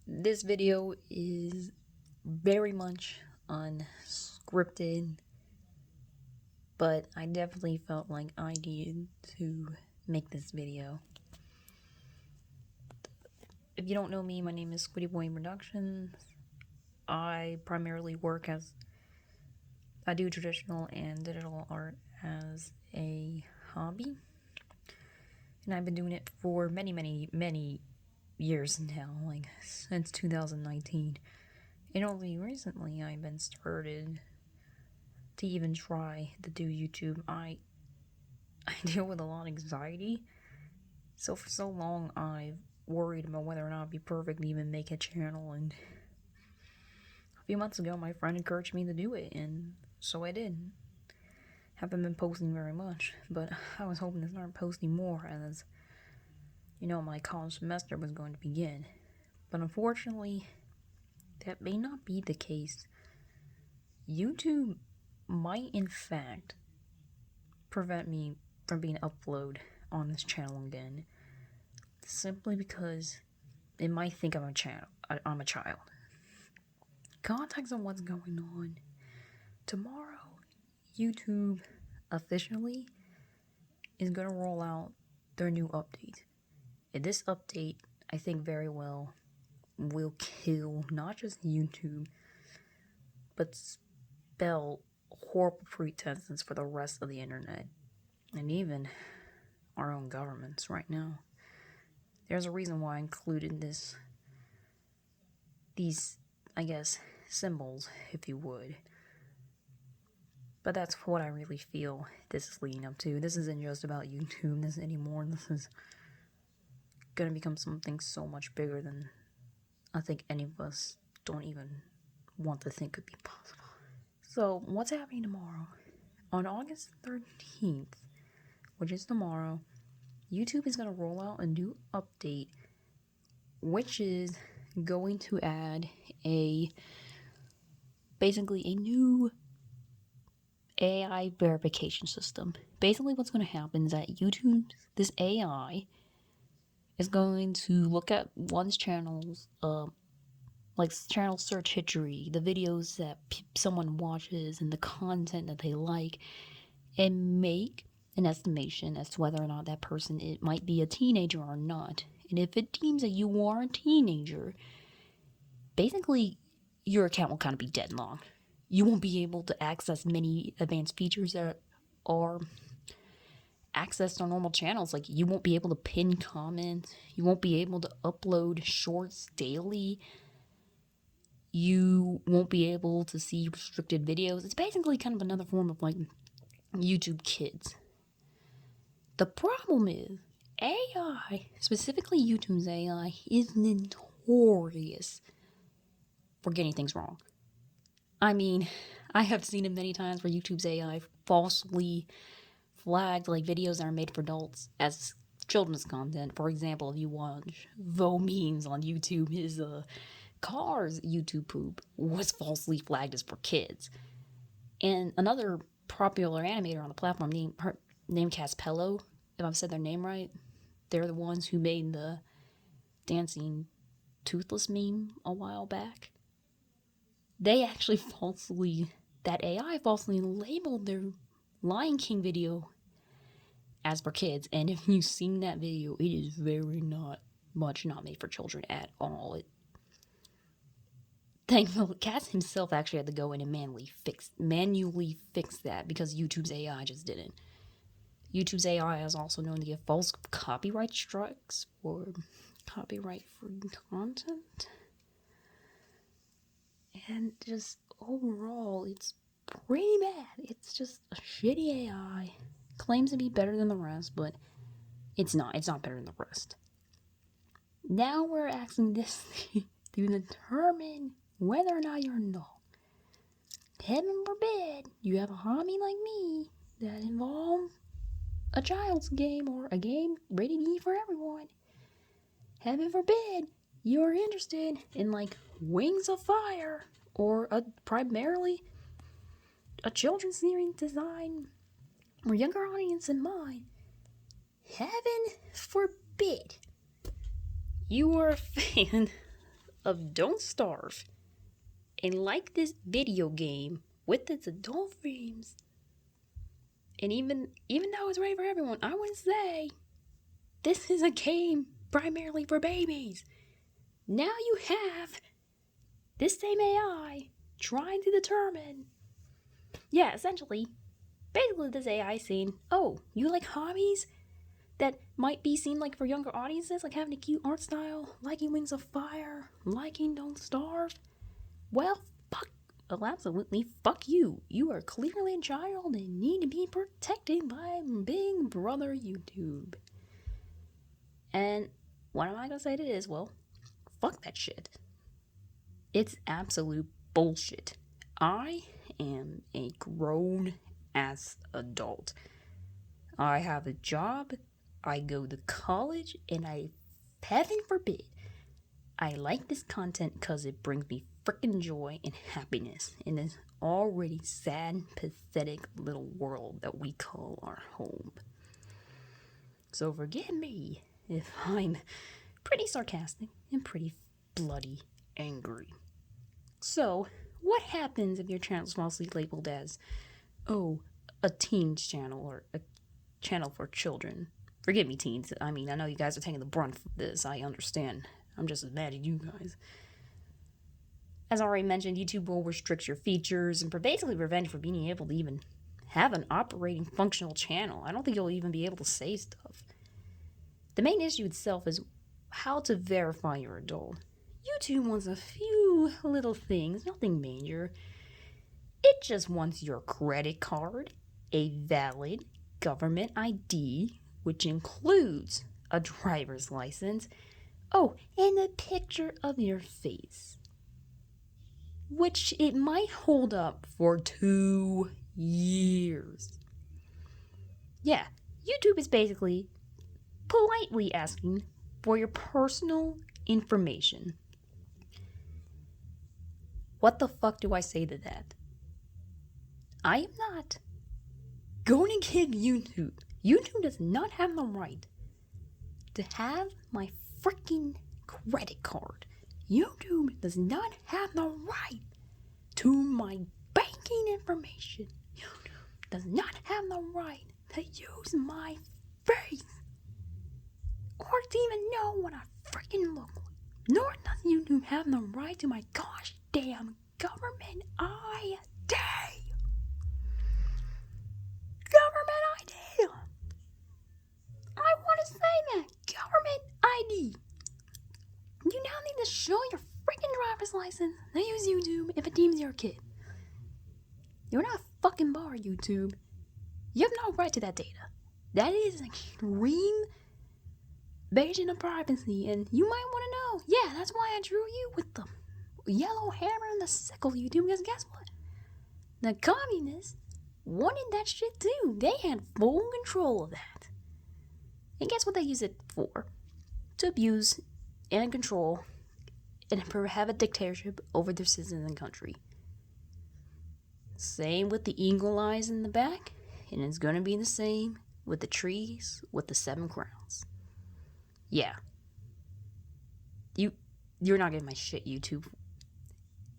This video is very much unscripted, but I definitely felt like I needed to make this video. If you don't know me, my name is Squiddy Boy Productions. I primarily work I do traditional and digital art as a hobby, and I've been doing it for many years now, like since 2019. And only recently I've been started to even try to do YouTube. I deal with a lot of anxiety, so for so long I've worried about whether or not it'd be perfect to even make a channel, and a few months ago my friend encouraged me to do it, and so I did. Haven't been posting very much, but I was hoping to start posting more as, my college semester was going to begin. But unfortunately, that may not be the case. YouTube might in fact prevent me from being uploaded on this channel again, simply because it might think I'm a child. Context on what's going on. Tomorrow, YouTube officially is going to roll out their new update. And this update, I think very well, will kill not just YouTube, but spell horrible pretenses for the rest of the internet, and even our own governments right now. There's a reason why I included these, I guess, symbols, if you would. But that's what I really feel this is leading up to. This isn't just about YouTube this anymore. This is gonna become something so much bigger than I think any of us don't even want to think could be possible. So, what's happening tomorrow? On August 13th, which is tomorrow, YouTube is gonna roll out a new update, which is going to add basically a new AI verification system. Basically, what's going to happen is that YouTube, this AI, is going to look at one's channels, like channel search history, the videos that someone watches, and the content that they like, and make an estimation as to whether or not that person might be a teenager or not. And if it deems that you are a teenager, basically your account will kind of be dead long. You won't be able to access many advanced features that are accessed on normal channels. Like, you won't be able to pin comments, you won't be able to upload shorts daily, you won't be able to see restricted videos. It's basically kind of another form of like YouTube Kids. The problem is AI, specifically YouTube's AI, is notorious for getting things wrong. I mean, I have seen it many times where YouTube's AI falsely flagged like videos that are made for adults as children's content. For example, if you watch Vo Memes on YouTube, his Cars YouTube poop was falsely flagged as for kids. And another popular animator on the platform named Caspello, if I've said their name right, they're the ones who made the dancing toothless meme a while back. They actually that AI falsely labeled their Lion King video as for kids, and if you've seen that video, it is very not made for children at all. Thankfully, Cass himself actually had to go in and manually fix that because YouTube's AI just didn't. YouTube's AI is also known to give false copyright strikes for copyright free content. And just overall, it's pretty bad. It's just a shitty AI. Claims to be better than the rest, but it's not. It's not better than the rest. Now we're asking this to determine whether or not you're an adult. Heaven forbid you have a hobby like me that involves a child's game or a game rated E for everyone. Heaven forbid you're interested in like Wings of Fire or primarily a children's series design or younger audience in mind. Heaven forbid you are a fan of Don't Starve and like this video game with its adult themes, and even though it's right for everyone, I wouldn't say this is a game primarily for babies. Now you have this same AI trying to determine, essentially, basically this AI saying, oh, you like hobbies that might be seen like for younger audiences, like having a cute art style, liking Wings of Fire, liking Don't Starve? Well, absolutely fuck you. You are clearly a child and need to be protected by Big Brother YouTube. And what am I gonna say to this? Well, fuck that shit. It's absolute bullshit. I am a grown ass adult. I have a job, I go to college, and heaven forbid, I like this content because it brings me freaking joy and happiness in this already sad, pathetic little world that we call our home. So forgive me if I'm pretty sarcastic and pretty bloody angry. So, what happens if your channel is mostly labeled as, a teens channel or a channel for children? Forgive me, teens. I mean, I know you guys are taking the brunt of this. I understand. I'm just as mad at you guys. As already mentioned, YouTube will restrict your features and basically prevent you from being able to even have an operating functional channel. I don't think you'll even be able to say stuff. The main issue itself is how to verify you're adult. YouTube wants a few little things, nothing major. It just wants your credit card, a valid government ID, which includes a driver's license, and a picture of your face, which it might hold up for 2 years. Yeah, YouTube is basically politely asking for your personal information. What the fuck do I say to that? I am not going to give YouTube does not have the right to have my freaking credit card. YouTube does not have the right to my banking information. YouTube does not have the right to use my face or to even know what I freaking look like. Nor does YouTube have the right to my gosh damn government ID. Government ID. I want to say that. Government ID. You now need to show your freaking driver's license to use YouTube if it deems you're a kid. You're not fucking bar, YouTube. You have no right to that data. That is an extreme invasion of privacy, and you might want to know. Yeah, that's why I drew you with the yellow hammer and the sickle, YouTube, because guess what? The communists wanted that shit too. They had full control of that. And guess what they use it for? To abuse and control and have a dictatorship over their citizens and country. Same with the eagle eyes in the back, and it's going to be the same with the trees with the 7 crowns. Yeah. You're not getting my shit, YouTube.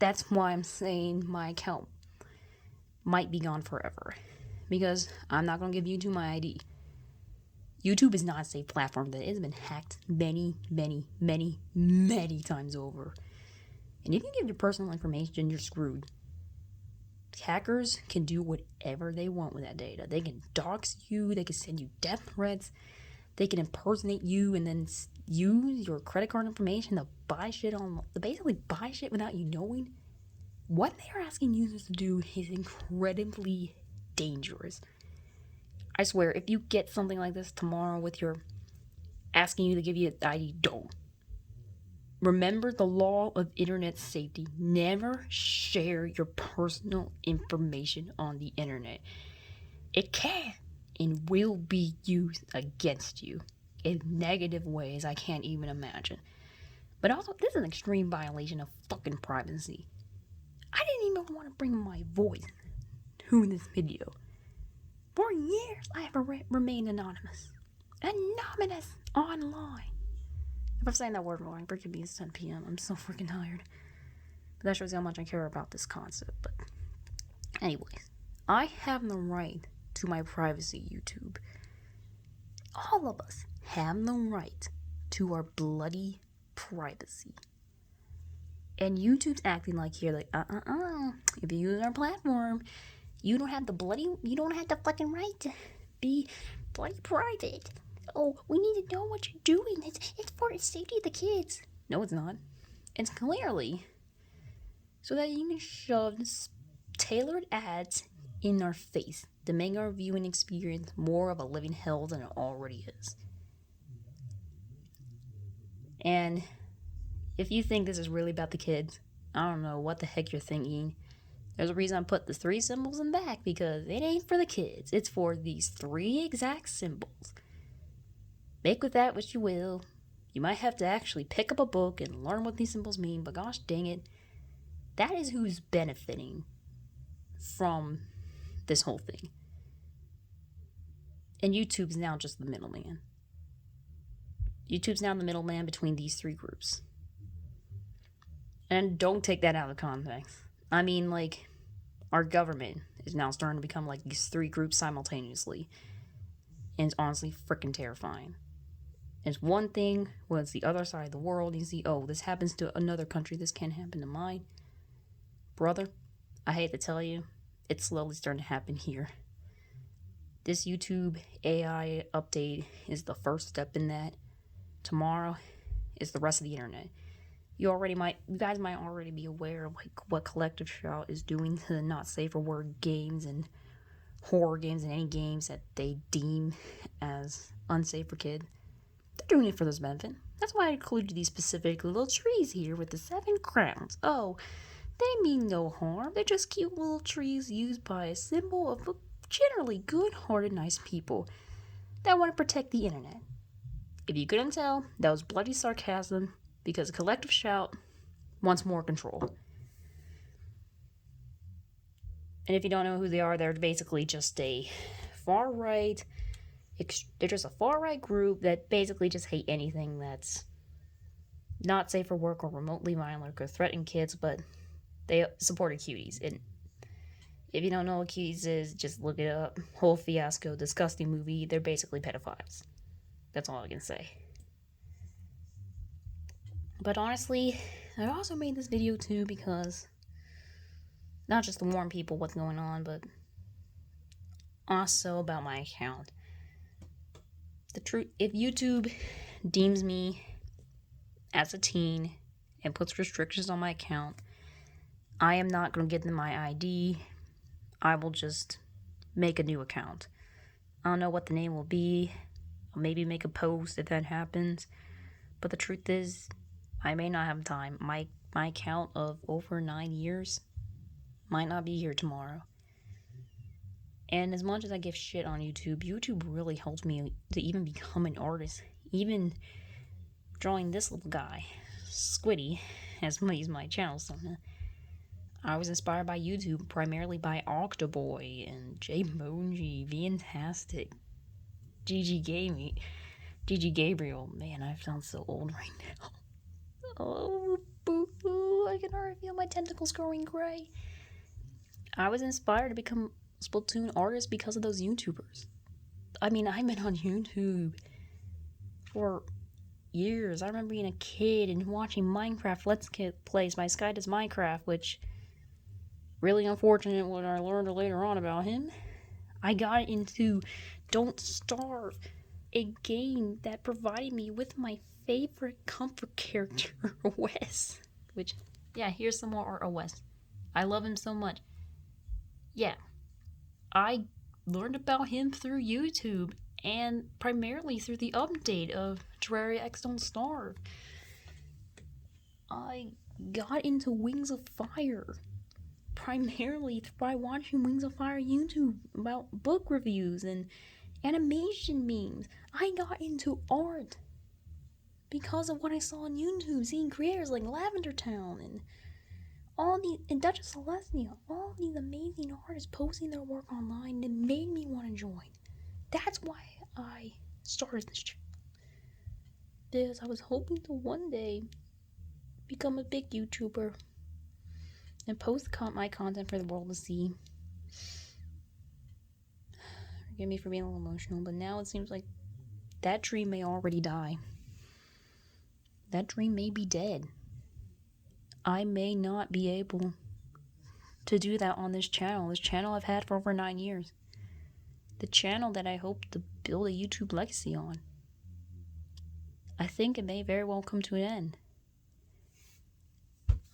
That's why I'm saying my account might be gone forever. Because I'm not going to give YouTube my ID. YouTube is not a safe platform. That has been hacked many, many, many, many times over. And if you give your personal information, you're screwed. Hackers can do whatever they want with that data. They can dox you. They can send you death threats. They can impersonate you and then use your credit card information to basically buy shit without you knowing. What they are asking users to do is incredibly dangerous. I swear, if you get something like this tomorrow with your asking you to give you an ID, don't. Remember the law of internet safety. Never share your personal information on the internet. It can and will be used against you in negative ways I can't even imagine. But also, this is an extreme violation of fucking privacy. I didn't even want to bring my voice to this video. For years, I have remained anonymous. Anonymous online. If I'm saying that word wrong, forgive me, it's 10 p.m. I'm so freaking tired. But that shows how much I care about this concept. But anyways, I have the right to my privacy, YouTube. All of us have the right to our bloody privacy. And YouTube's acting like here, like, if you use our platform, you don't have the fucking right to be bloody private. Oh, we need to know what you're doing. It's for the safety of the kids. No, it's not. It's clearly so that you can shove tailored ads in our face to make our viewing experience more of a living hell than it already is. And if you think this is really about the kids, I don't know what the heck you're thinking. There's a reason I put the 3 symbols in back, because it ain't for the kids. It's for these 3 exact symbols. Make with that what you will. You might have to actually pick up a book and learn what these symbols mean, but gosh dang it, that is who's benefiting from this whole thing. And YouTube's now just the middleman. YouTube's now the middleman between these 3 groups. And don't take that out of context. I mean, like, our government is now starting to become like these 3 groups simultaneously. And it's honestly freaking terrifying. It's one thing when it's the other side of the world. You see, oh, this happens to another country. This can't happen to mine. Brother, I hate to tell you, it's slowly starting to happen here. This YouTube AI update is the first step in that. Tomorrow is the rest of the internet. You guys might already be aware of like what Collective Shout is doing to the not safe for work games and horror games and any games that they deem as unsafe for kids. They're doing it for this benefit. That's why I included these specific little trees here with the 7 crowns. Oh, they mean no harm. They're just cute little trees used by a symbol of generally good-hearted, nice people that want to protect the internet. If you couldn't tell, that was bloody sarcasm, because Collective Shout wants more control. And if you don't know who they are, they're basically just a far-right, they're just a far-right group that basically just hate anything that's not safe for work or remotely violent or could threaten kids, but they supported cuties. And if you don't know what cuties is, just look it up. Whole fiasco, disgusting movie. They're basically pedophiles. That's all I can say. But honestly, I also made this video too because not just to warn people what's going on, but also about my account. The truth, if YouTube deems me as a teen and puts restrictions on my account, I am not going to give them my ID. I will just make a new account. I don't know what the name will be. I'll maybe make a post if that happens. But the truth is, I may not have time. My account of over 9 years might not be here tomorrow. And as much as I give shit on YouTube, YouTube really helped me to even become an artist. Even drawing this little guy, Squiddy, as he's my channel son. I was inspired by YouTube, primarily by Octoboy and J-Moji, Fantastic, Gigi Gabriel. Man, I sound so old right now. Oh, boo-hoo, I can already feel my tentacles growing gray. I was inspired to become a Splatoon artist because of those YouTubers. I mean, I've been on YouTube for years. I remember being a kid and watching Minecraft Let's Plays by Sky Does Minecraft, which really unfortunate when I learned later on about him. I got into Don't Starve, a game that provided me with my favorite comfort character, Wes. Which, yeah, here's some more Wes. I love him so much. Yeah, I learned about him through YouTube, and primarily through the update of Terraria X Don't Starve. I got into Wings of Fire primarily by watching Wings of Fire YouTube about book reviews and animation memes. I got into art because of what I saw on YouTube, seeing creators like Lavender Town and Duchess Celestia, all these amazing artists posting their work online. It made me want to join. That's why I started this channel. this. I was hoping to one day become a big YouTuber and post my content for the world to see. Forgive me for being a little emotional, but now it seems like that dream may already die. That dream may be dead. I may not be able to do that on this channel I've had for over 9 years. The channel that I hope to build a YouTube legacy on. I think it may very well come to an end.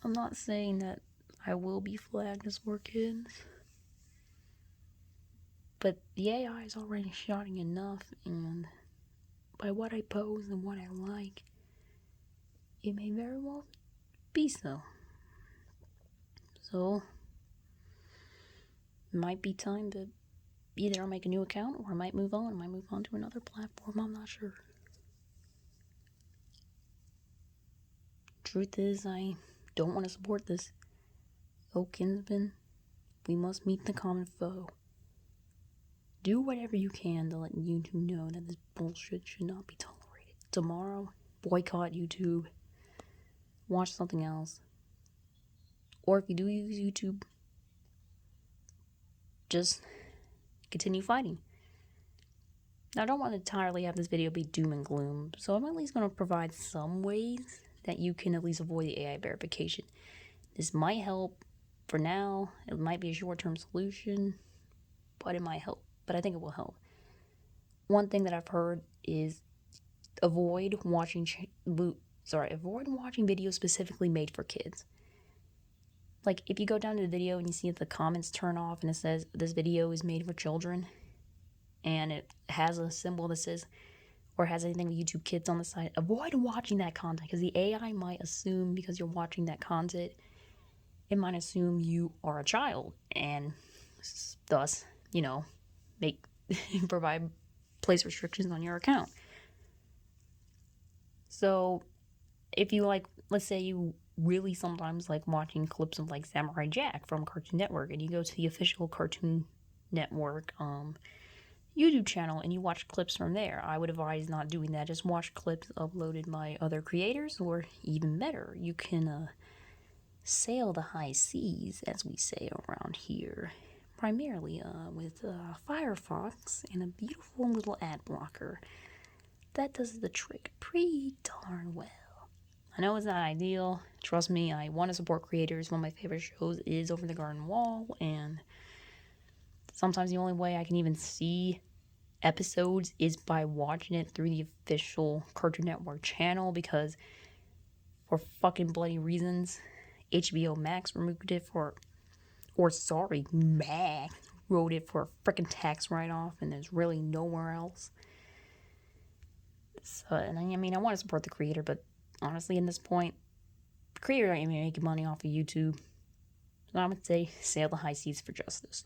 I'm not saying that I will be flagged as for kids, but the AI is already shouting enough, and by what I pose and what I like, it may very well be so. So, it might be time to either make a new account or I might move on. I might move on to another platform. I'm not sure. Truth is, I don't want to support this. Oh, kinsman, we must meet the common foe. Do whatever you can to let YouTube know that this bullshit should not be tolerated. Tomorrow, boycott YouTube. Watch something else. Or if you do use YouTube, just continue fighting. Now, I don't want to entirely have this video be doom and gloom, so I'm at least going to provide some ways that you can at least avoid the AI verification. This might help for now. It might be a short-term solution, but it might help. But I think it will help. One thing that I've heard is avoid watching videos specifically made for kids. Like, if you go down to the video and you see the comments turn off and it says this video is made for children, and it has a symbol that says, or has anything with YouTube Kids on the side, avoid watching that content, because the AI might assume, because you're watching that content, it might assume you are a child, and thus, place restrictions on your account. So, if you let's say you really sometimes like watching clips of Samurai Jack from Cartoon Network, and you go to the official Cartoon Network YouTube channel and you watch clips from there, I would advise not doing that. Just watch clips uploaded by other creators, or even better, you can sail the high seas, as we say around here, primarily with Firefox and a beautiful little ad blocker. That does the trick pretty darn well. I know it's not ideal. Trust me, I want to support creators. One of my favorite shows is Over the Garden Wall, and sometimes the only way I can even see episodes is by watching it through the official Cartoon Network channel, because for fucking bloody reasons, HBO Max removed it Max wrote it for a freaking tax write-off, and there's really nowhere else. So, and I want to support the creator, but honestly, in this point, the creator ain't even making money off of YouTube. So I would say sail the high seas for justice.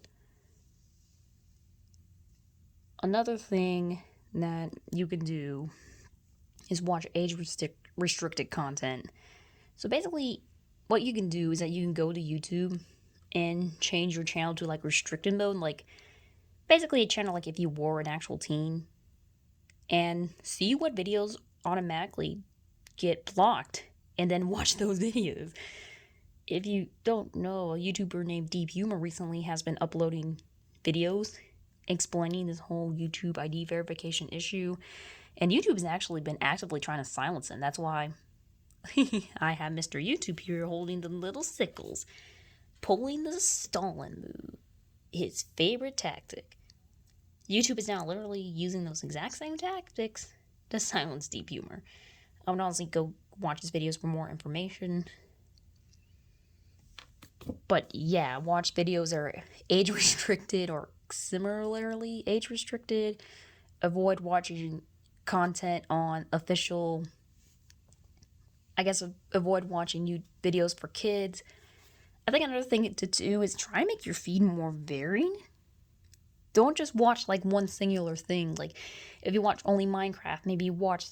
Another thing that you can do is watch age-restricted content. So basically, what you can do is that you can go to YouTube and change your channel to restricted mode. Basically a channel if you were an actual teen, and see what videos automatically get blocked, and then watch those videos. If you don't know, a YouTuber named Deep Humor recently has been uploading videos explaining this whole YouTube ID verification issue, and YouTube has actually been actively trying to silence him. That's why I have Mr. YouTube here holding the little sickles, pulling the Stalin move, his favorite tactic. YouTube is now literally using those exact same tactics to silence Deep Humor. I would honestly go watch his videos for more information. But yeah, watch videos that are age restricted or similarly age restricted. Avoid watching content on official, avoid watching videos for kids. I think another thing to do is try and make your feed more varied. Don't just watch one singular thing. If you watch only Minecraft, maybe watch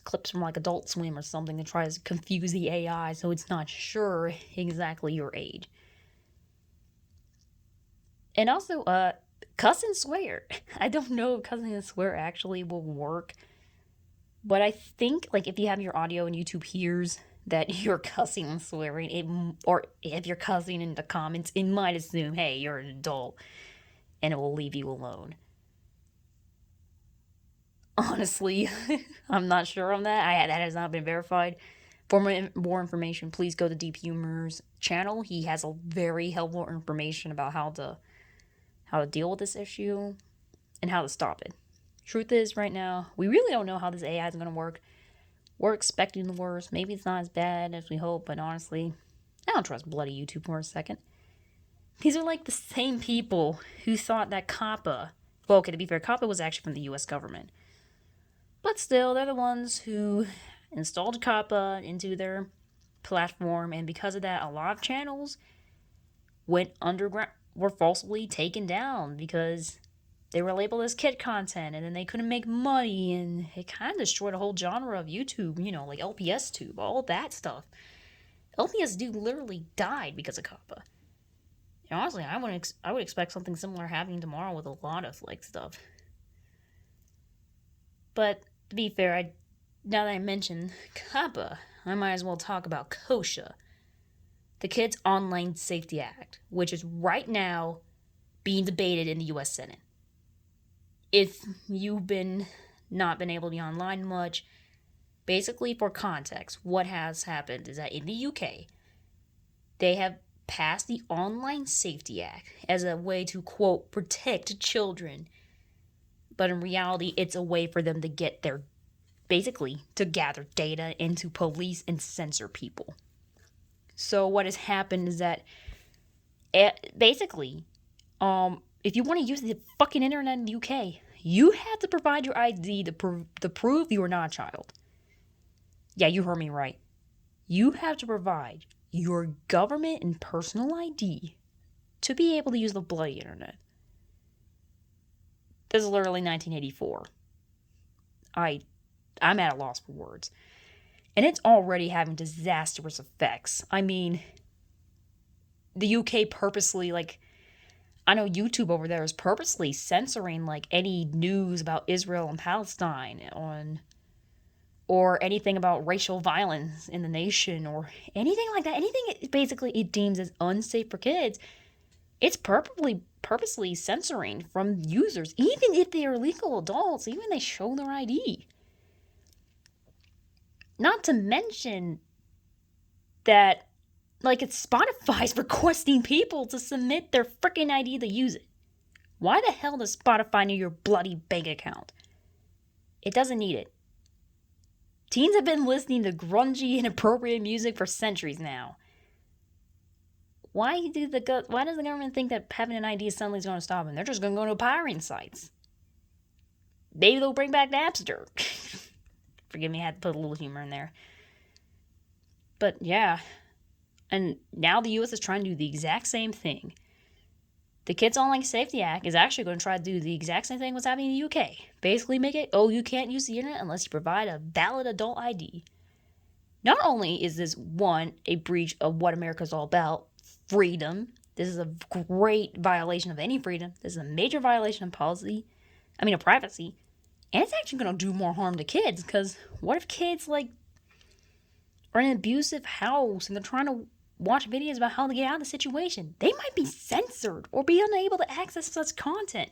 clips from Adult Swim or something that tries to confuse the AI so it's not sure exactly your age. And also, cuss and swear. I don't know if cussing and swear actually will work, But I think, like, if you have your audio and YouTube hears that you're cussing and swearing, or if you're cussing in the comments, it might assume, hey, you're an adult, and it will leave you alone. Honestly, I'm not sure on that. That has not been verified. For more information, please go to Deep Humor's channel. He has a very helpful information about how to deal with this issue and how to stop it. Truth is, right now, we really don't know how this AI is going to work. We're expecting the worst. Maybe it's not as bad as we hope, but honestly, I don't trust bloody YouTube for a second. These are like the same people who thought that COPPA, well, okay, to be fair, COPPA was actually from the US government. But still, they're the ones who installed COPPA into their platform, and because of that, a lot of channels went underground, were falsely taken down because they were labeled as kid content, and then they couldn't make money, and it kind of destroyed a whole genre of YouTube, like LPS Tube, all that stuff. LPS Tube literally died because of COPPA. And honestly, I would expect something similar happening tomorrow with a lot of stuff. But to be fair, now that I mentioned COPPA, I might as well talk about KOSHA, the Kids Online Safety Act, which is right now being debated in the U.S. Senate. If you've not been able to be online much, basically for context, what has happened is that in the UK, they have passed the Online Safety Act as a way to, quote, protect children. But in reality, it's a way for them to get to gather data and to police and censor people. So what has happened is that, basically, if you want to use the fucking internet in the UK, you have to provide your ID to prove you are not a child. Yeah, you heard me right. You have to provide your government and personal ID to be able to use the bloody internet. This is literally 1984. I'm at a loss for words. And it's already having disastrous effects. I mean, the UK purposely, I know YouTube over there is purposely censoring, any news about Israel and Palestine or anything about racial violence in the nation or anything like that. Anything basically it deems as unsafe for kids, it's purposely censoring from users, even if they are legal adults, even if they show their ID. Not to mention that, it's Spotify's requesting people to submit their freaking ID to use it. Why the hell does Spotify need your bloody bank account? It doesn't need it. Teens have been listening to grungy, inappropriate music for centuries now. Why does the government think that having an ID suddenly is going to stop them? They're just going to go to pirating sites. Maybe they'll bring back Napster. Forgive me, I had to put a little humor in there. But yeah, and now the U.S. is trying to do the exact same thing. The Kids Online Safety Act is actually going to try to do the exact same thing what's happening in the UK. Basically make it, you can't use the internet unless you provide a valid adult ID. Not only is this, one, a breach of what America's all about, freedom. This is a great violation of any freedom. This is a major violation of privacy. And it's actually going to do more harm to kids, because what if kids, are in an abusive house and they're trying to watch videos about how to get out of the situation? They might be censored or be unable to access such content.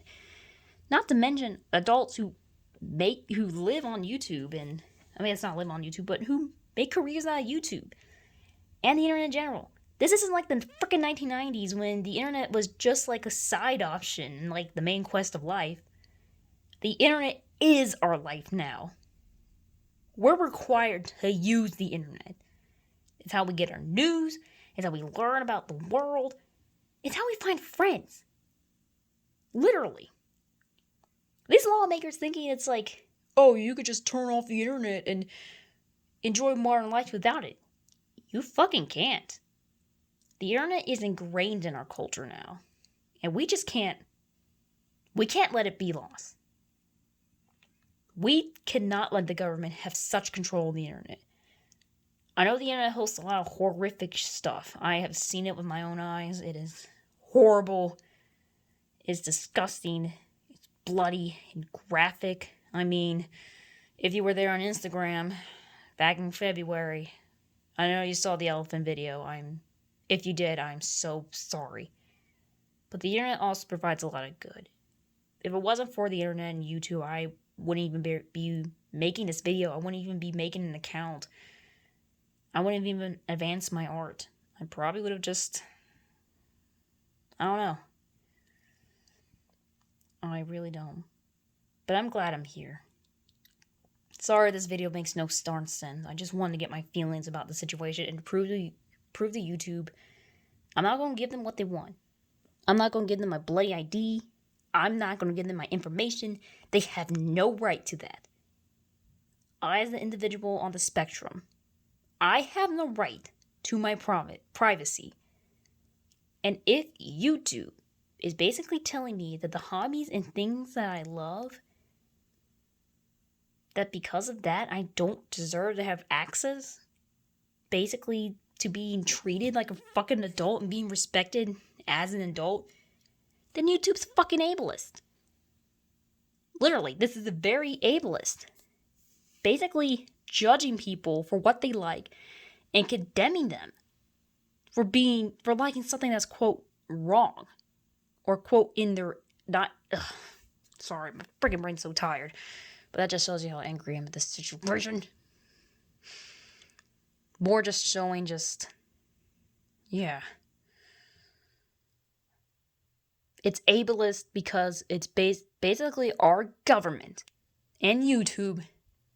Not to mention adults who live on YouTube, and it's not live on YouTube, but who make careers out of YouTube and the internet in general. This isn't like the freaking 1990s when the internet was just like a side option, like the main quest of life. The internet is our life now. We're required to use the internet. It's how we get our news. It's how we learn about the world. It's how we find friends. Literally. These lawmakers thinking it's you could just turn off the internet and enjoy modern life without it. You fucking can't. The internet is ingrained in our culture now. And we can't let it be lost. We cannot let the government have such control of the internet. I know the internet hosts a lot of horrific stuff. I have seen it with my own eyes. It is horrible. It's disgusting. It's bloody and graphic. If you were there on Instagram back in February, I know you saw the elephant video. If you did, I'm so sorry. But the internet also provides a lot of good. If it wasn't for the internet and YouTube, I wouldn't even be making this video. I wouldn't even be making an account. I wouldn't even advance my art. I probably would have just... I don't know. I really don't. But I'm glad I'm here. Sorry this video makes no darn sense. I just wanted to get my feelings about the situation and prove to YouTube I'm not going to give them what they want. I'm not going to give them my bloody ID. I'm not going to give them my information. They have no right to that. I, as an individual on the spectrum, I have no right to my privacy. And if YouTube is basically telling me that the hobbies and things that I love, that because of that I don't deserve to have access, basically to being treated like a fucking adult and being respected as an adult, then YouTube's fucking ableist. Literally, this is a very ableist. Basically judging people for what they like and condemning them for liking something that's, quote, wrong. Or, quote, in their, not, sorry, my freaking brain's so tired. But that just shows you how angry I am at this situation. More just showing yeah. It's ableist because it's basically our government and YouTube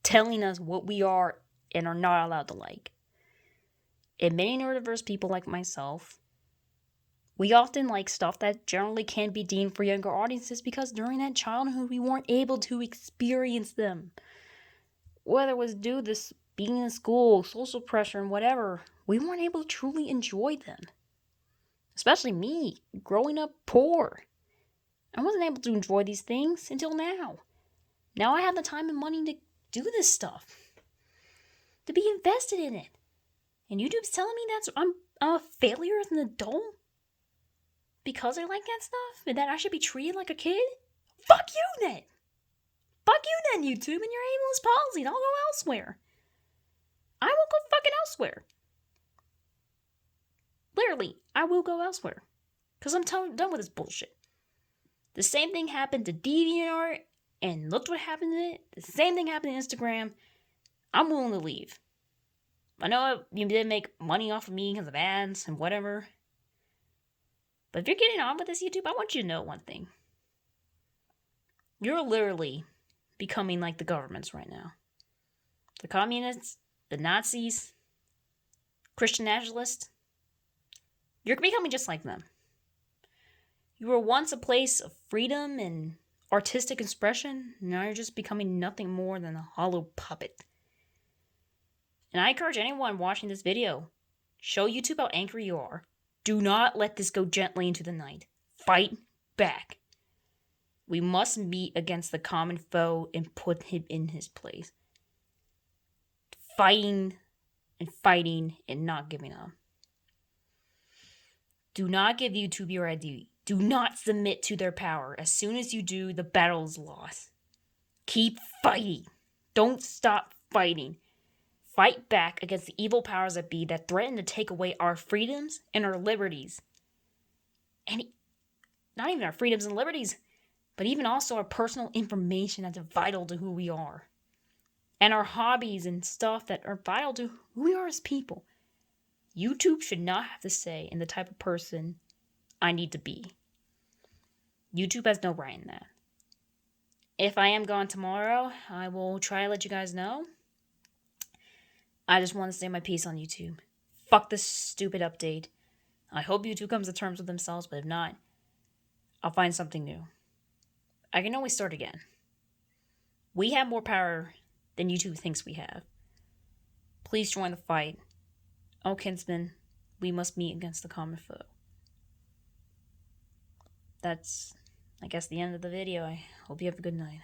telling us what we are and are not allowed to like. And many neurodiverse people like myself, we often like stuff that generally can be deemed for younger audiences because during that childhood we weren't able to experience them. Whether it was due to being in school, social pressure, and whatever, we weren't able to truly enjoy them. Especially me, growing up poor. I wasn't able to enjoy these things until now. Now I have the time and money to do this stuff. To be invested in it. And YouTube's telling me I'm a failure as an adult? Because I like that stuff? And that I should be treated like a kid? Fuck you then! Fuck you then, YouTube, and your ableist policy. I'll go elsewhere. I will go fucking elsewhere. Literally, I will go elsewhere. Because I'm done with this bullshit. The same thing happened to DeviantArt, and look what happened to it. The same thing happened to Instagram. I'm willing to leave. I know you did make money off of me because of ads and whatever. But if you're getting on with this, YouTube, I want you to know one thing. You're literally becoming like the governments right now. The communists, the Nazis, Christian nationalists. You're becoming just like them. You were once a place of freedom and artistic expression. Now you're just becoming nothing more than a hollow puppet. And I encourage anyone watching this video, show YouTube how angry you are. Do not let this go gently into the night. Fight back. We must meet against the common foe and put him in his place. Fighting and not giving up. Do not give YouTube your ID. Do not submit to their power. As soon as you do, the battle is lost. Keep fighting. Don't stop fighting. Fight back against the evil powers that be that threaten to take away our freedoms and our liberties. And not even our freedoms and liberties, but even also our personal information that's vital to who we are. And our hobbies and stuff that are vital to who we are as people. YouTube should not have to say in the type of person I need to be. YouTube has no right in that. If I am gone tomorrow, I will try to let you guys know. I just want to say my piece on YouTube. Fuck this stupid update. I hope YouTube comes to terms with themselves, but if not, I'll find something new. I can always start again. We have more power than YouTube thinks we have. Please join the fight. Oh, kinsmen, we must meet against the common foe. That's, I guess, the end of the video. I hope you have a good night.